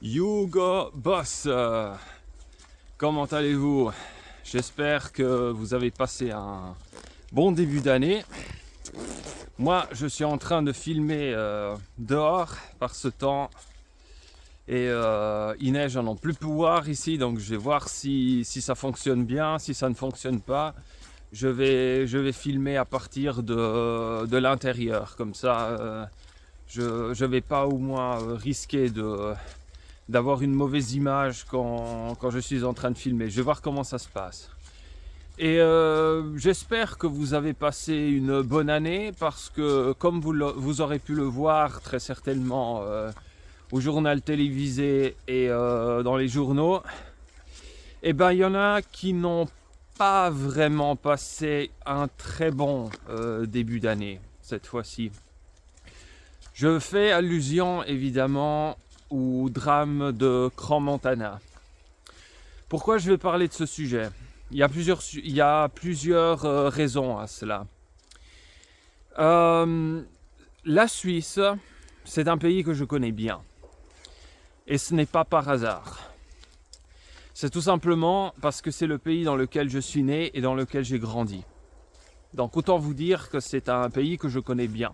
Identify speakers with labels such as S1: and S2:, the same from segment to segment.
S1: Hugo Boss, comment allez-vous? J'espère que vous avez passé un bon début d'année. Moi, je suis en train de filmer dehors par ce temps et il neige à n'en plus pouvoir ici, donc je vais voir si ça fonctionne bien. Si ça ne fonctionne pas, je vais filmer à partir de l'intérieur, comme ça je vais pas au moins risquer d'avoir une mauvaise image quand je suis en train de filmer. Je vais voir comment ça se passe. Et j'espère que vous avez passé une bonne année parce que comme vous aurez pu le voir très certainement au journal télévisé et dans les journaux, eh ben il y en a qui n'ont pas vraiment passé un très bon début d'année cette fois-ci. Je fais allusion évidemment au drame de Crans-Montana. Pourquoi je vais parler de ce sujet ? Il y a plusieurs raisons à cela. La Suisse, c'est un pays que je connais bien. Et ce n'est pas par hasard. C'est tout simplement parce que c'est le pays dans lequel je suis né et dans lequel j'ai grandi. Donc autant vous dire que c'est un pays que je connais bien.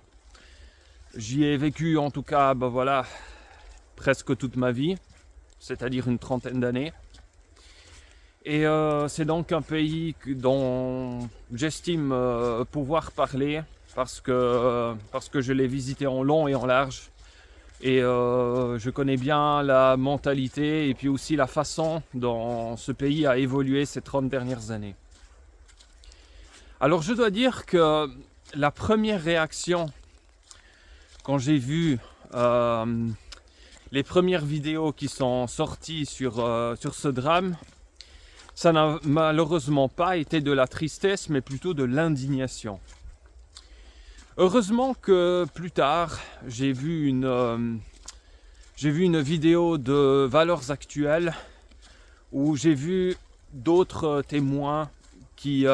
S1: J'y ai vécu en tout cas, presque toute ma vie, c'est-à-dire une trentaine d'années. Et c'est donc un pays dont j'estime pouvoir parler parce que je l'ai visité en long et en large. Et je connais bien la mentalité et puis aussi la façon dont ce pays a évolué ces 30 dernières années. Alors je dois dire que la première réaction quand j'ai vu les premières vidéos qui sont sorties sur ce drame, ça n'a malheureusement pas été de la tristesse, mais plutôt de l'indignation. Heureusement que plus tard, j'ai vu une vidéo de Valeurs Actuelles où j'ai vu d'autres témoins qui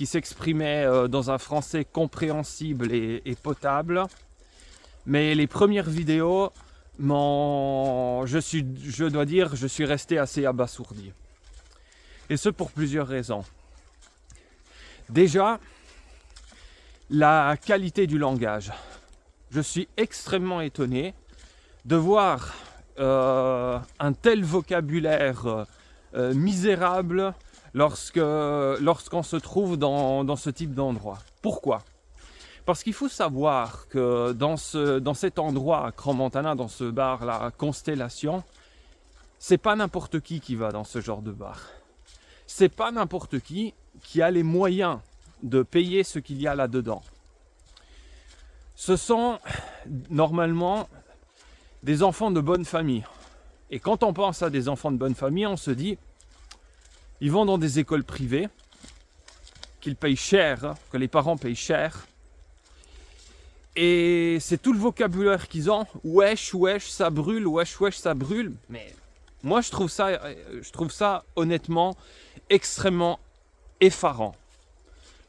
S1: s'exprimaient dans un français compréhensible et potable. Mais les premières vidéos, je dois dire, je suis resté assez abasourdi. Et ce pour plusieurs raisons. Déjà, la qualité du langage. Je suis extrêmement étonné de voir un tel vocabulaire misérable lorsqu'on se trouve dans ce type d'endroit. Pourquoi ? Parce qu'il faut savoir que dans cet endroit à Crans-Montana, dans ce bar, la Constellation, c'est pas n'importe qui va dans ce genre de bar. C'est pas n'importe qui a les moyens de payer ce qu'il y a là-dedans. Ce sont normalement des enfants de bonne famille. Et quand on pense à des enfants de bonne famille, on se dit, ils vont dans des écoles privées, qu'ils payent cher, que les parents payent cher. Et c'est tout le vocabulaire qu'ils ont. Wesh, ça brûle, wesh, ça brûle. Mais moi, je trouve ça honnêtement extrêmement effarant.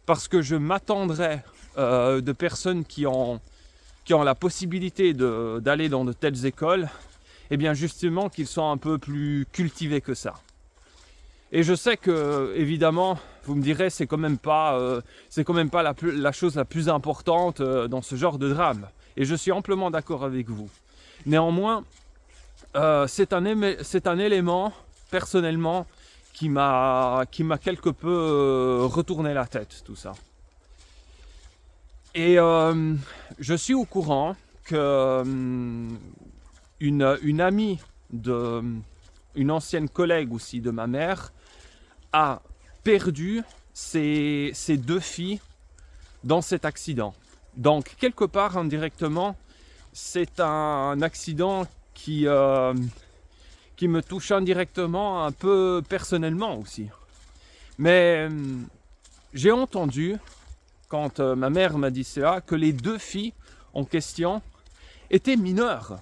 S1: Parce que je m'attendrais de personnes qui ont la possibilité d'aller dans de telles écoles, eh bien justement qu'ils sont un peu plus cultivés que ça. Et je sais que, évidemment, vous me direz, c'est quand même pas la chose la plus importante dans ce genre de drame. Et je suis amplement d'accord avec vous. Néanmoins, c'est un élément, personnellement, qui m'a quelque peu retourné la tête, tout ça. Et je suis au courant que une amie une ancienne collègue aussi de ma mère a perdu ses deux filles dans cet accident. Donc quelque part indirectement, c'est un accident qui me touche indirectement un peu personnellement aussi. Mais j'ai entendu, quand ma mère m'a dit cela, que les deux filles en question étaient mineures.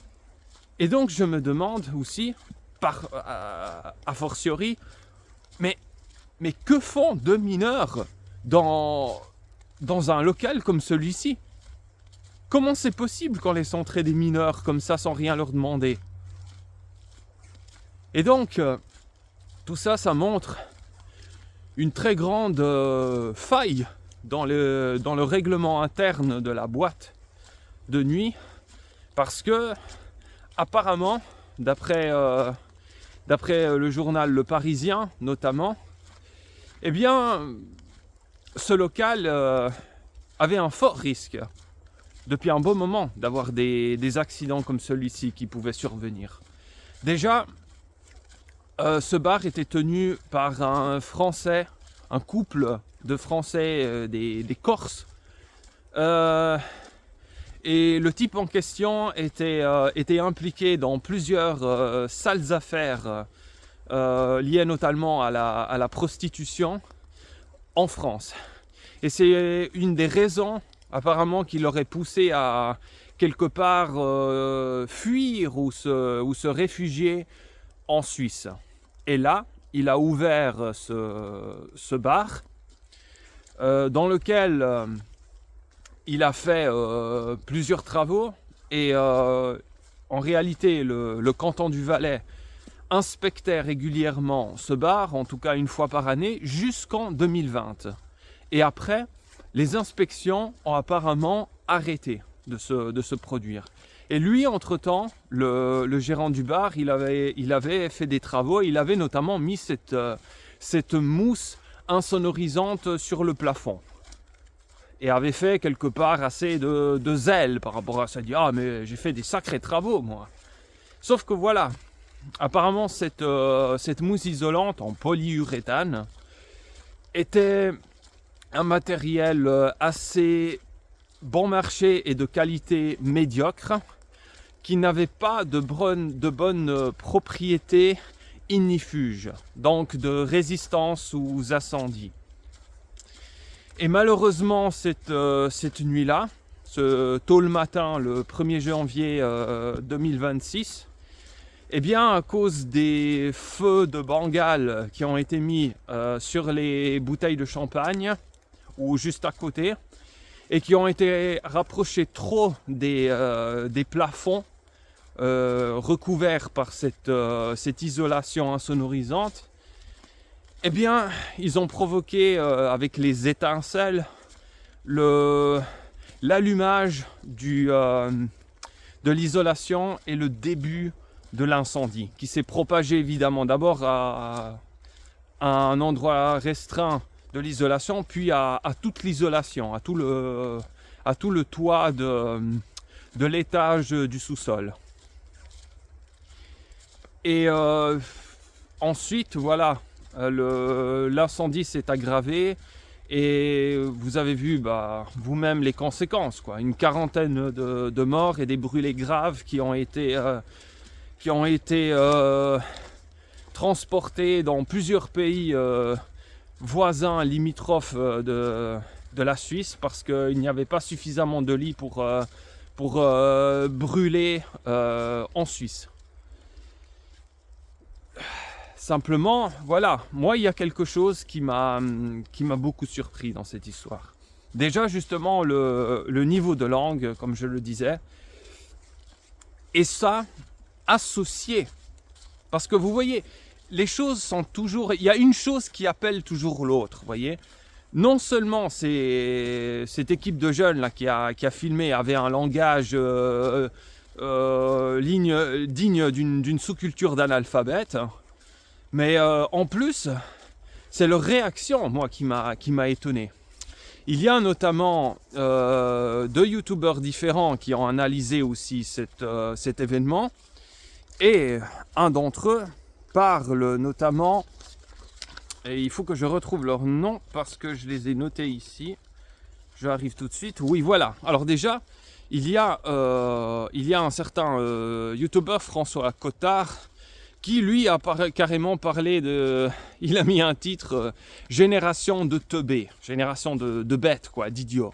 S1: Et donc je me demande aussi, a fortiori, mais que font deux mineurs dans un local comme celui-ci ? Comment c'est possible qu'on laisse entrer des mineurs comme ça sans rien leur demander ? Et donc, tout ça, ça montre une très grande faille dans le règlement interne de la boîte de nuit, parce que apparemment, d'après le journal Le Parisien notamment, eh bien, ce local avait un fort risque depuis un bon moment d'avoir des accidents comme celui-ci qui pouvaient survenir. Déjà, ce bar était tenu par un Français, un couple de Français, des Corses. Et le type en question était impliqué dans plusieurs sales affaires liées notamment à la prostitution en France. Et c'est une des raisons apparemment qui l'aurait poussé à quelque part fuir ou se réfugier en Suisse. Et là, il a ouvert ce bar dans lequel il a fait plusieurs travaux et en réalité le canton du Valais inspectait régulièrement ce bar, en tout cas une fois par année, jusqu'en 2020. Et après, les inspections ont apparemment arrêté de se produire. Et lui, entre-temps, le gérant du bar, il avait fait des travaux, il avait notamment mis cette mousse insonorisante sur le plafond. Et avait fait quelque part assez de zèle par rapport à ça. Il dit « Ah, mais j'ai fait des sacrés travaux, moi !» Sauf que voilà, apparemment, cette mousse isolante en polyuréthane était un matériel assez bon marché et de qualité médiocre, qui n'avait pas de bonnes propriétés ignifuges, donc de résistance aux incendies. Et malheureusement, cette nuit-là, tôt le matin, le 1er janvier 2026, eh bien, à cause des feux de Bengale qui ont été mis sur les bouteilles de champagne, ou juste à côté, et qui ont été rapprochés trop des plafonds recouverts par cette isolation insonorisante, eh bien, ils ont provoqué avec les étincelles l'allumage de l'isolation et le début de l'incendie, qui s'est propagé évidemment d'abord à un endroit restreint de l'isolation, puis à toute l'isolation, à tout le toit de l'étage du sous-sol. Et ensuite, voilà, l'incendie s'est aggravé et vous avez vu vous-même les conséquences, quoi. Une quarantaine de morts et des brûlés graves qui ont été transportés dans plusieurs pays voisins limitrophes de la Suisse, parce qu'il n'y avait pas suffisamment de lits pour brûler en Suisse. Simplement, voilà, moi il y a quelque chose qui m'a beaucoup surpris dans cette histoire. Déjà justement le niveau de langue, comme je le disais, et ça associé, parce que vous voyez, les choses sont toujours, il y a une chose qui appelle toujours l'autre, vous voyez. Non seulement cette équipe de jeunes là qui a filmé avait un langage digne d'une sous-culture d'analphabète, mais en plus, c'est leur réaction, moi, qui m'a étonné. Il y a notamment 2 youtubeurs différents qui ont analysé aussi cet événement, et un d'entre eux parle notamment, et il faut que je retrouve leur nom parce que je les ai notés ici. J'arrive tout de suite. Oui, voilà. Alors déjà, il y a un certain youtubeur, François Cottard, qui lui a carrément parlé de... Il a mis un titre génération de teubés, génération de bêtes, quoi, d'idiots.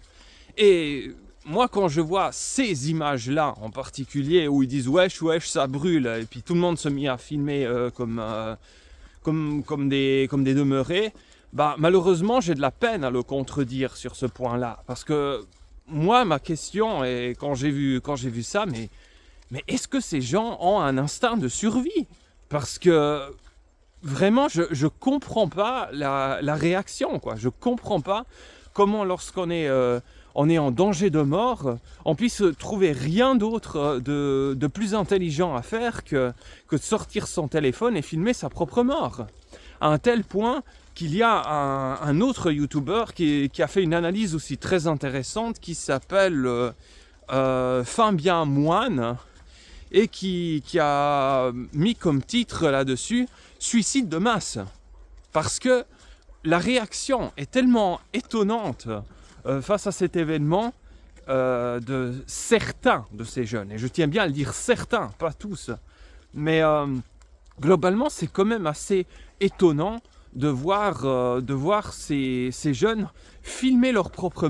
S1: Et moi, quand je vois ces images-là en particulier, où ils disent wesh, ça brûle, et puis tout le monde se met à filmer comme des demeurés, malheureusement, j'ai de la peine à le contredire sur ce point-là. Parce que moi, ma question, est, quand j'ai vu ça, mais est-ce que ces gens ont un instinct de survie ? Parce que vraiment, je comprends pas la réaction, quoi. Je comprends pas comment lorsqu'on est, on est en danger de mort, on puisse trouver rien d'autre de plus intelligent à faire que de sortir son téléphone et filmer sa propre mort. À un tel point qu'il y a un autre YouTuber qui a fait une analyse aussi très intéressante qui s'appelle Fabien Moine et qui a mis comme titre là-dessus « Suicide de masse ». Parce que la réaction est tellement étonnante face à cet événement de certains de ces jeunes. Et je tiens bien à le dire certains, pas tous. Mais globalement, c'est quand même assez étonnant de voir ces jeunes filmer leur propre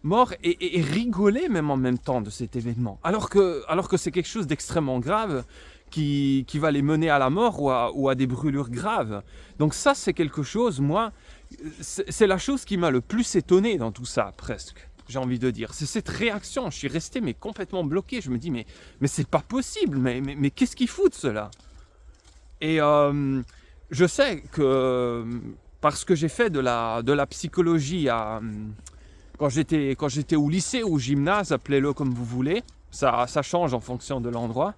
S1: mort et rigoler même en même temps de cet événement. Alors que c'est quelque chose d'extrêmement grave qui va les mener à la mort ou à des brûlures graves. Donc ça, c'est quelque chose, moi, c'est la chose qui m'a le plus étonné dans tout ça, presque, j'ai envie de dire. C'est cette réaction, je suis resté complètement bloqué. Je me dis, mais c'est pas possible, mais qu'est-ce qu'ils foutent, cela? Et je sais que, parce que j'ai fait de la psychologie quand j'étais au lycée ou au gymnase, appelez-le comme vous voulez, ça change en fonction de l'endroit.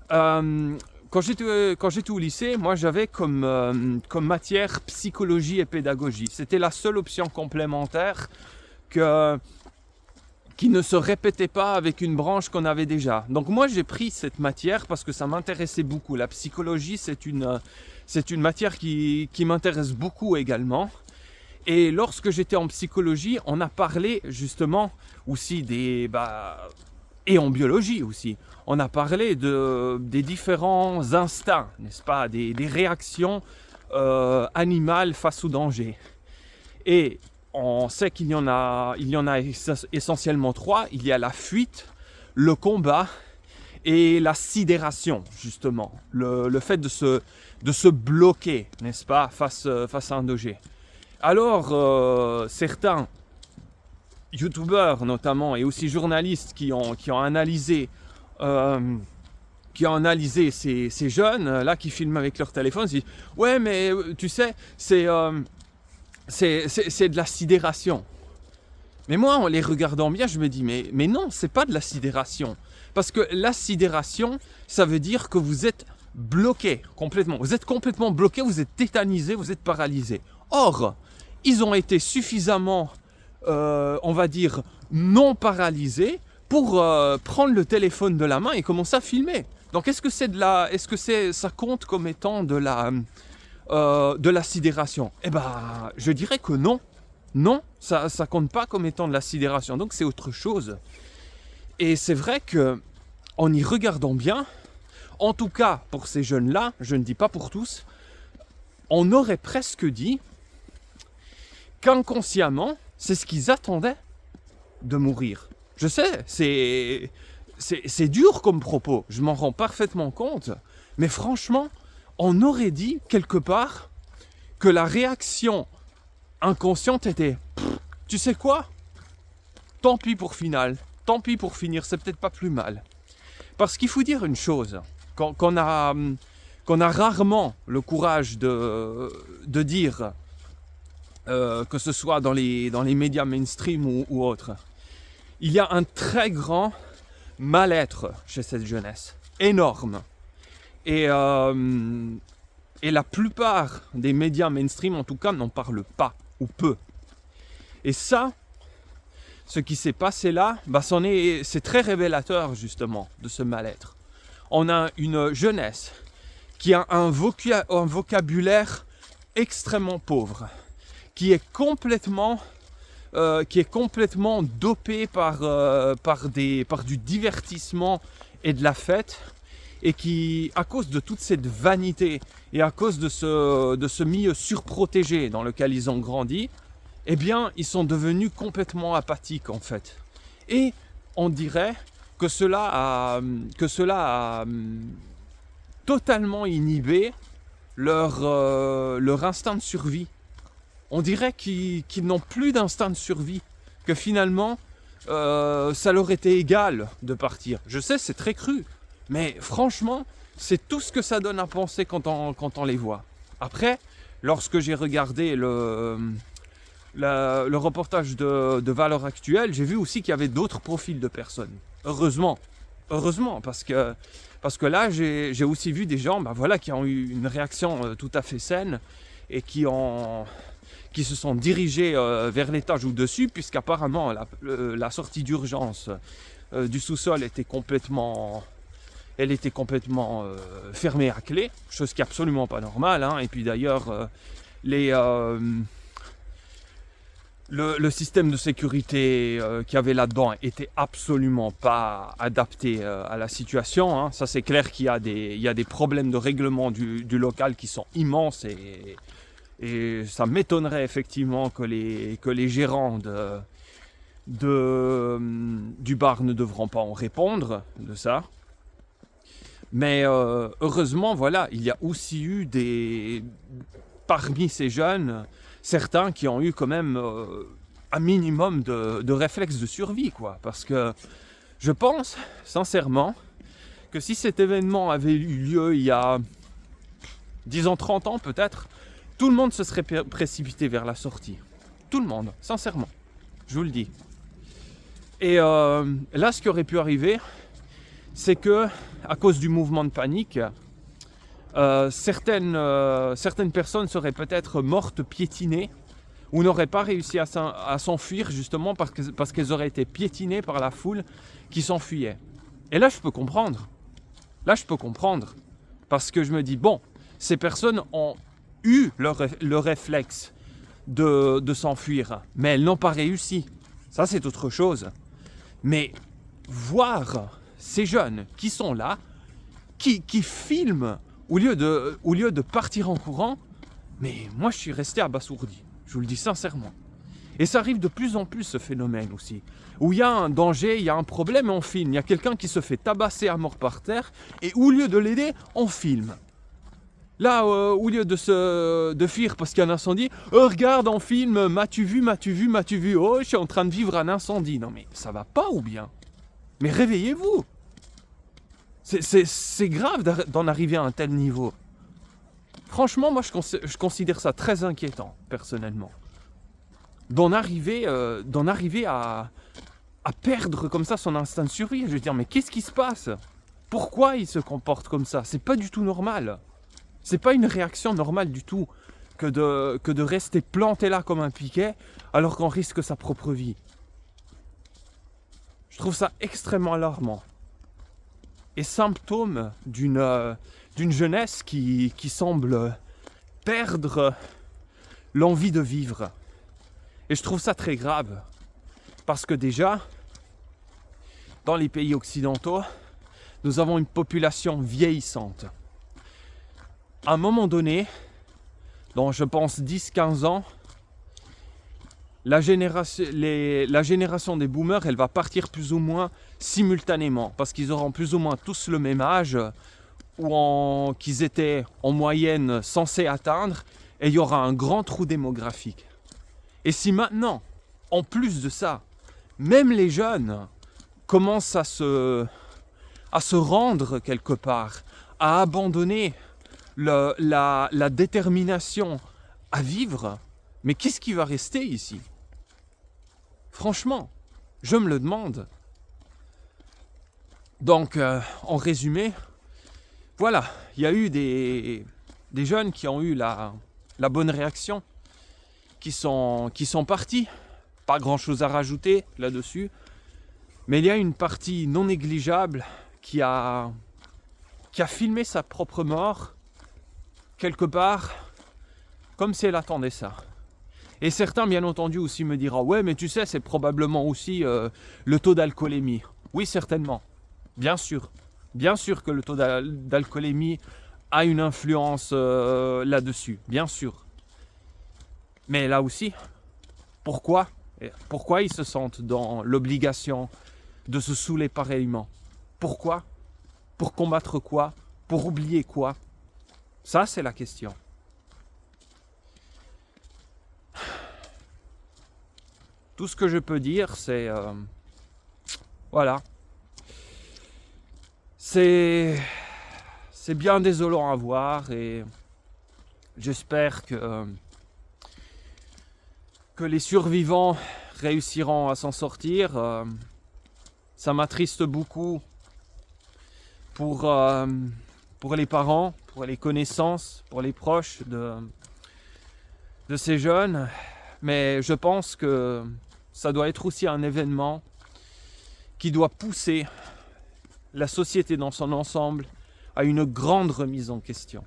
S1: Quand j'étais au lycée, moi j'avais comme matière psychologie et pédagogie. C'était la seule option complémentaire qui ne se répétait pas avec une branche qu'on avait déjà. Donc moi j'ai pris cette matière parce que ça m'intéressait beaucoup. La psychologie, c'est une matière qui m'intéresse beaucoup également. Et lorsque j'étais en psychologie, on a parlé justement aussi et en biologie aussi, on a parlé des différents instincts, n'est-ce pas, des réactions animales face au danger. Et on sait qu'il y en a essentiellement 3. Il y a la fuite, le combat et la sidération, justement. Le fait de se bloquer, n'est-ce pas, face à un danger. Alors, certains youtubeurs notamment et aussi journalistes qui ont analysé ces jeunes là qui filment avec leur téléphone, ils disent ouais mais tu sais c'est de la sidération. Mais moi en les regardant bien je me dis mais non, c'est pas de la sidération, parce que la sidération ça veut dire que vous êtes bloqué complètement, vous êtes complètement bloqué, vous êtes tétanisé, vous êtes paralysé. Or ils ont été suffisamment on va dire non paralysés pour prendre le téléphone de la main et commencer à filmer. Donc est-ce que ça compte comme étant de la sidération? Eh ben, je dirais que non. Non, ça compte pas comme étant de la sidération. Donc c'est autre chose. Et c'est vrai que en y regardant bien, en tout cas pour ces jeunes-là, je ne dis pas pour tous, on aurait presque dit qu'inconsciemment, c'est ce qu'ils attendaient de mourir. Je sais, c'est dur comme propos, je m'en rends parfaitement compte, mais franchement, on aurait dit quelque part que la réaction inconsciente était « Tu sais quoi? Tant pis pour finir, c'est peut-être pas plus mal. » Parce qu'il faut dire une chose, qu'on a rarement le courage de dire, que ce soit dans les médias mainstream ou autres. Il y a un très grand mal-être chez cette jeunesse, énorme. Et la plupart des médias mainstream, en tout cas, n'en parlent pas, ou peu. Et ça, ce qui s'est passé là, c'est très révélateur justement de ce mal-être. On a une jeunesse qui a un vocabulaire extrêmement pauvre, qui est complètement dopé par du divertissement et de la fête, et qui, à cause de toute cette vanité et à cause de ce milieu surprotégé dans lequel ils ont grandi, eh bien, ils sont devenus complètement apathiques en fait. Et on dirait que cela a totalement inhibé leur instinct de survie. On dirait qu'ils n'ont plus d'instinct de survie, que finalement, ça leur était égal de partir. Je sais, c'est très cru, mais franchement, C'est tout ce que ça donne à penser quand on les voit. Après, lorsque j'ai regardé le reportage de Valeurs Actuelles, j'ai vu aussi qu'il y avait d'autres profils de personnes. Heureusement, parce que là, j'ai aussi vu des gens qui ont eu une réaction tout à fait saine et qui se sont dirigés vers l'étage au-dessus, puisqu'apparemment la sortie d'urgence du sous-sol était complètement fermée à clé, chose qui est absolument pas normale. Hein. Et puis d'ailleurs, le système de sécurité qu'il y avait là-dedans était absolument pas adapté à la situation. Hein. Ça, c'est clair qu'il y a des problèmes de règlement du local qui sont immenses et ça m'étonnerait effectivement que les gérants du bar ne devront pas en répondre de ça. Mais heureusement, voilà, il y a aussi eu parmi ces jeunes, certains qui ont eu quand même un minimum de réflexes de survie, quoi. Parce que je pense, sincèrement, que si cet événement avait eu lieu il y a, disons 30 ans peut-être, tout le monde se serait précipité vers la sortie. Tout le monde, sincèrement. Je vous le dis. Et là, ce qui aurait pu arriver, c'est que, à cause du mouvement de panique, certaines personnes seraient peut-être mortes piétinées ou n'auraient pas réussi à s'enfuir justement parce qu'elles auraient été piétinées par la foule qui s'enfuyait. Et là, je peux comprendre. Parce que je me dis, bon, ces personnes ont eu le réflexe de s'enfuir, mais elles n'ont pas réussi. Ça, c'est autre chose. Mais voir ces jeunes qui sont là, qui filment au lieu de partir en courant, mais moi je suis resté abasourdi, je vous le dis sincèrement. Et ça arrive de plus en plus, ce phénomène aussi, où il y a un danger, il y a un problème et on filme. Il y a quelqu'un qui se fait tabasser à mort par terre et au lieu de l'aider, on filme. Là, au lieu de fuir parce qu'il y a un incendie, regarde, on filme, m'as-tu vu, oh, je suis en train de vivre un incendie. Non mais ça va pas ou bien? Mais réveillez-vous! C'est grave d'en arriver à un tel niveau. Franchement, moi je considère ça très inquiétant, personnellement. D'en arriver à perdre comme ça son instinct de survie. Je veux dire, mais qu'est-ce qui se passe? Pourquoi il se comporte comme ça? C'est pas du tout normal. C'est pas une réaction normale du tout que de rester planté là comme un piquet alors qu'on risque sa propre vie. Je trouve ça extrêmement alarmant. Et symptôme d'une jeunesse qui semble perdre l'envie de vivre. Et je trouve ça très grave. Parce que déjà, dans les pays occidentaux, nous avons une population vieillissante. À un moment donné, dans je pense 10-15 ans, la génération des boomers, elle va partir plus ou moins simultanément, parce qu'ils auront plus ou moins tous le même âge qu'ils étaient en moyenne censés atteindre, et il y aura un grand trou démographique. Et si maintenant, en plus de ça, même les jeunes commencent à se rendre quelque part, à abandonner la détermination à vivre, mais qu'est-ce qui va rester ici? Franchement, je me le demande. Donc, en résumé, voilà, il y a eu des jeunes qui ont eu la bonne réaction, qui sont partis. Pas grand-chose à rajouter là-dessus. Mais il y a une partie non négligeable qui a filmé sa propre mort, quelque part, comme si elle attendait ça. Et certains, bien entendu, aussi me diront « Ouais, mais tu sais, c'est probablement aussi le taux d'alcoolémie. » Oui, certainement. Bien sûr. Bien sûr que le taux d'alcoolémie a une influence là-dessus. Bien sûr. Mais là aussi, pourquoi ils se sentent dans l'obligation de se saouler pareillement? Pourquoi? Pour combattre quoi? Pour oublier quoi? Ça, c'est la question. Tout ce que je peux dire, c'est... voilà. C'est c'est bien désolant à voir et j'espère que les survivants réussiront à s'en sortir. Ça m'attriste beaucoup pour les parents, pour les connaissances, pour les proches de ces jeunes. Mais je pense que ça doit être aussi un événement qui doit pousser la société dans son ensemble à une grande remise en question.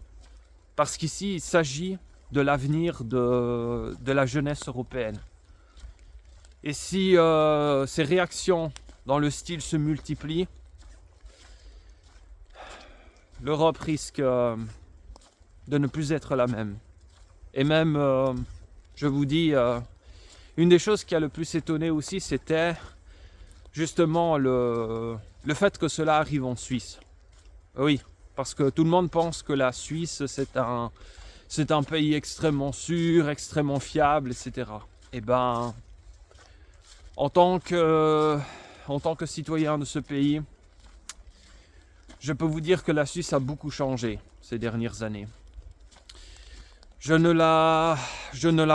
S1: Parce qu'ici, il s'agit de l'avenir de la jeunesse européenne. Et si ces réactions dans le style se multiplient, l'Europe risque de ne plus être la même. Et même, je vous dis, une des choses qui a le plus étonné aussi, c'était justement le fait que cela arrive en Suisse. Oui, parce que tout le monde pense que la Suisse, c'est un pays extrêmement sûr, extrêmement fiable, etc. Et ben, en tant que citoyen de ce pays, je peux vous dire que la Suisse a beaucoup changé ces dernières années. Je ne la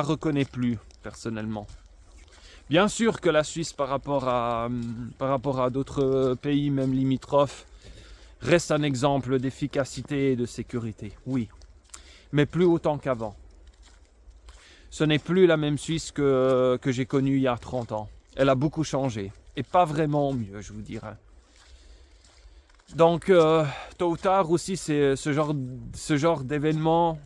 S1: reconnais plus, personnellement. Bien sûr que la Suisse, par rapport à d'autres pays, même limitrophes, reste un exemple d'efficacité et de sécurité, oui. Mais plus autant qu'avant. Ce n'est plus la même Suisse que j'ai connue il y a 30 ans. Elle a beaucoup changé. Et pas vraiment mieux, je vous dirais. Donc, tôt ou tard aussi, ce genre d'événement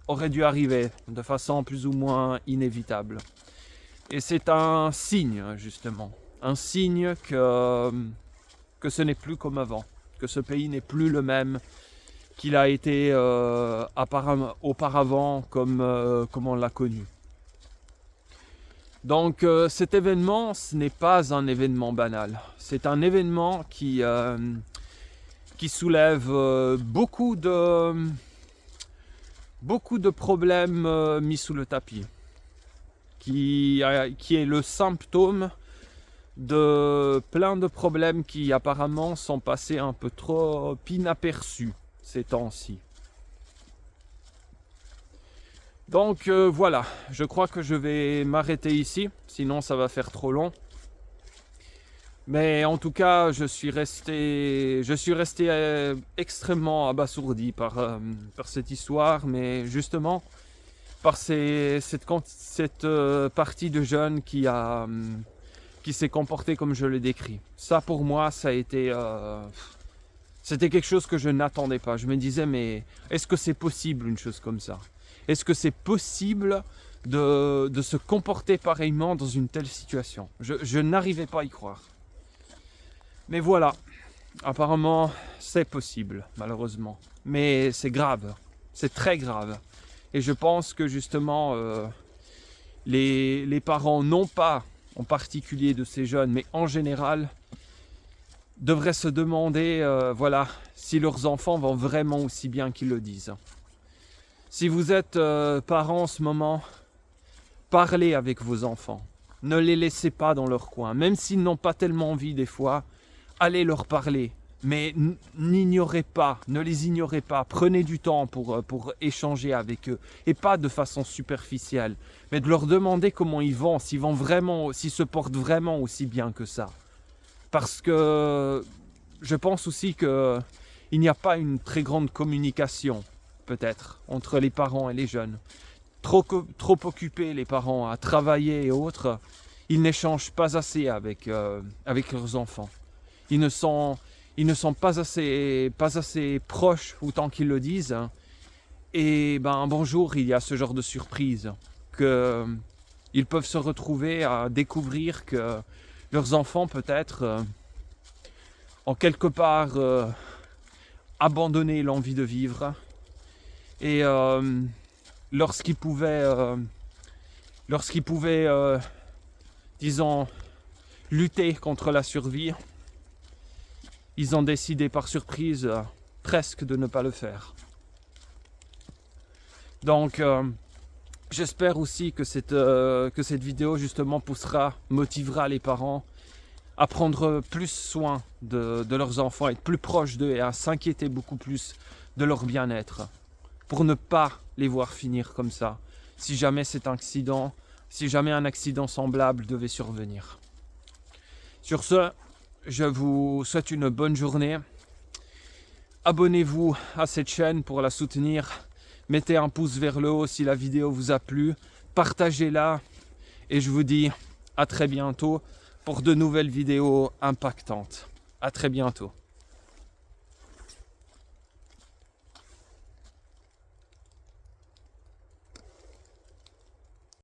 S1: aurait dû arriver de façon plus ou moins inévitable. Et c'est un signe, justement. Un signe que ce n'est plus comme avant. Que ce pays n'est plus le même qu'il a été auparavant comme on l'a connu. Donc cet événement, ce n'est pas un événement banal. C'est un événement qui soulève beaucoup de problèmes mis sous le tapis. Qui est le symptôme de plein de problèmes qui apparemment sont passés un peu trop inaperçus ces temps-ci. Donc voilà, je crois que je vais m'arrêter ici, sinon ça va faire trop long. Mais en tout cas, je suis resté extrêmement abasourdi par cette histoire, mais justement par cette partie de jeunes qui s'est comporté comme je l'ai décrit. Ça pour moi, ça a été c'était quelque chose que je n'attendais pas. Je me disais, mais est-ce que c'est possible une chose comme ça? Est-ce que c'est possible de se comporter pareillement dans une telle situation? Je n'arrivais pas à y croire. Mais voilà, apparemment c'est possible, malheureusement. Mais c'est grave, c'est très grave. Et je pense que justement, les parents, non pas en particulier de ces jeunes, mais en général, devraient se demander voilà, si leurs enfants vont vraiment aussi bien qu'ils le disent. Si vous êtes parents en ce moment, parlez avec vos enfants. Ne les laissez pas dans leur coin. Même s'ils n'ont pas tellement envie des fois, allez leur parler. Mais n'ignorez pas, ne les ignorez pas. Prenez du temps pour échanger avec eux. Et pas de façon superficielle. Mais de leur demander comment ils vont, s'ils se portent vraiment aussi bien que ça. Parce que je pense aussi qu'il n'y a pas une très grande communication, peut-être, entre les parents et les jeunes. Trop occupés, les parents, à travailler et autres, ils n'échangent pas assez avec leurs enfants. Ils ne sont pas assez proches autant qu'ils le disent. Et un bon jour, il y a ce genre de surprise qu'ils peuvent se retrouver à découvrir que leurs enfants peut-être ont quelque part abandonné l'envie de vivre. Et lorsqu'ils pouvaient, disons, lutter contre la survie, ils ont décidé par surprise presque de ne pas le faire. Donc j'espère aussi que cette vidéo justement motivera les parents à prendre plus soin de leurs enfants, être plus proches d'eux et à s'inquiéter beaucoup plus de leur bien-être pour ne pas les voir finir comme ça si jamais un accident semblable devait survenir. Sur ce, je vous souhaite une bonne journée. Abonnez-vous à cette chaîne pour la soutenir. Mettez un pouce vers le haut si la vidéo vous a plu. Partagez-la et je vous dis à très bientôt pour de nouvelles vidéos impactantes. À très bientôt.